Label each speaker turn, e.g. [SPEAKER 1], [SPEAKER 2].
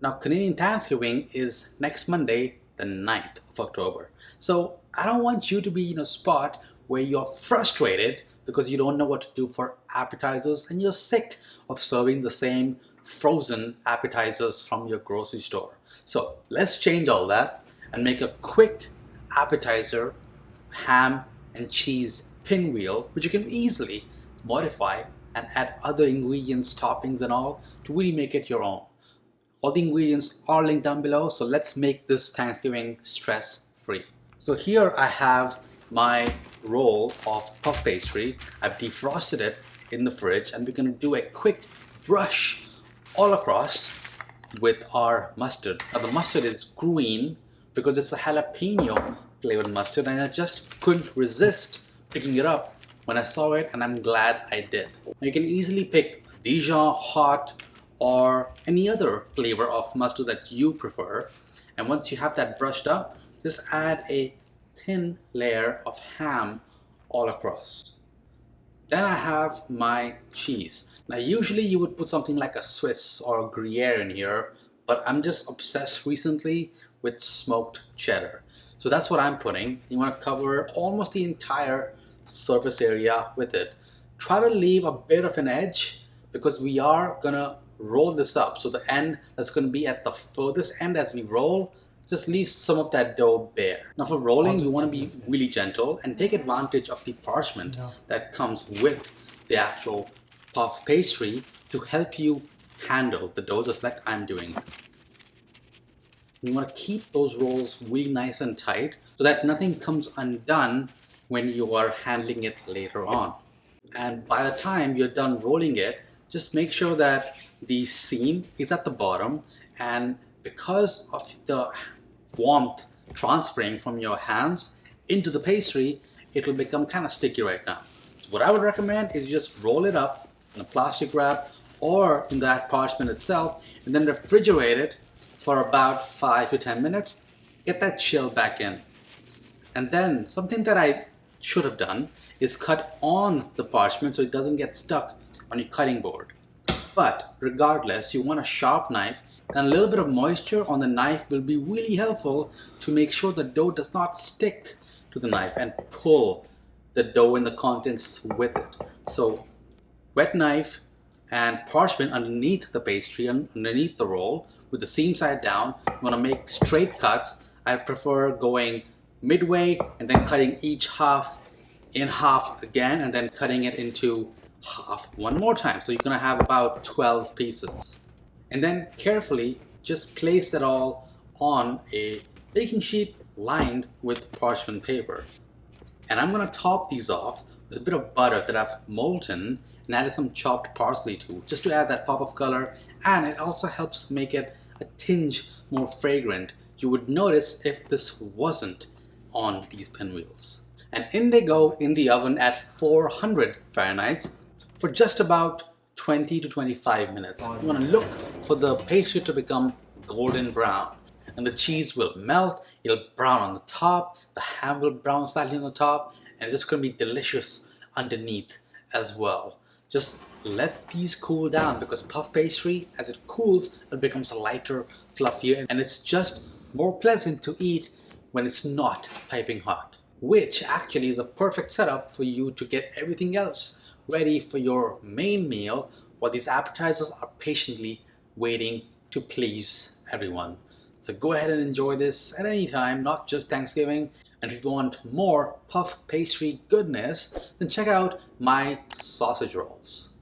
[SPEAKER 1] Now, Canadian Thanksgiving is next Monday, the 9th of October. So I don't want you to be in a spot where you're frustrated because you don't know what to do for appetizers and you're sick of serving the same frozen appetizers from your grocery store. So let's change all that and make a quick appetizer ham and cheese pinwheel, which you can easily modify and add other ingredients, toppings and all to really make it your own. All the ingredients are linked down below, so let's make this Thanksgiving stress-free. So here I have my roll of puff pastry. I've defrosted it in the fridge and we're going to do a quick brush all across with our mustard. Now the mustard is green because it's a jalapeno flavored mustard and I just couldn't resist picking it up when I saw it, and I'm glad I did. Now you can easily pick Dijon, hot, or any other flavor of mustard that you prefer. And once you have that brushed up, just add a thin layer of ham all across. Then I have my cheese. Now usually you would put something like a Swiss or a Gruyere in here, but I'm just obsessed recently with smoked cheddar. So that's what I'm putting. You want to cover almost the entire surface area with it. Try to leave a bit of an edge because we are gonna roll this up. So the end that's going to be at the furthest end as we roll, just leave some of that dough bare. Now for rolling, you want to be really gentle and take advantage of the parchment that comes with the actual puff pastry to help you handle the dough just like I'm doing. You want to keep those rolls really nice and tight so that nothing comes undone when you are handling it later on. And by the time you're done rolling it, just make sure that the seam is at the bottom, and because of the warmth transferring from your hands into the pastry, it will become kind of sticky right now. So what I would recommend is just roll it up in a plastic wrap or in that parchment itself and then refrigerate it for about 5 to 10 minutes. Get that chill back in. And then something that I should have done is cut on the parchment so it doesn't get stuck on your cutting board. But regardless, you want a sharp knife, and a little bit of moisture on the knife will be really helpful to make sure the dough does not stick to the knife and pull the dough and the contents with it. So wet knife and parchment underneath the pastry and underneath the roll with the seam side down. You want to make straight cuts. I prefer going midway and then cutting each half in half again and then cutting it into half one more time. So you're going to have about 12 pieces. And then carefully just place that all on a baking sheet lined with parchment paper. And I'm going to top these off with a bit of butter that I've molten and added some chopped parsley to, just to add that pop of color, and it also helps make it a tinge more fragrant. You would notice if this wasn't on these pinwheels. And in they go in the oven at 400 Fahrenheit for just about 20 to 25 minutes. You want to look for the pastry to become golden brown, and the cheese will melt, it'll brown on the top, the ham will brown slightly on the top, and it's just going to be delicious underneath as well. Just let these cool down because puff pastry, as it cools, it becomes lighter, fluffier, and it's just more pleasant to eat when it's not piping hot, which actually is a perfect setup for you to get everything else ready for your main meal while these appetizers are patiently waiting to please everyone. So go ahead and enjoy this at any time, not just Thanksgiving. And if you want more puff pastry goodness, then check out my sausage rolls.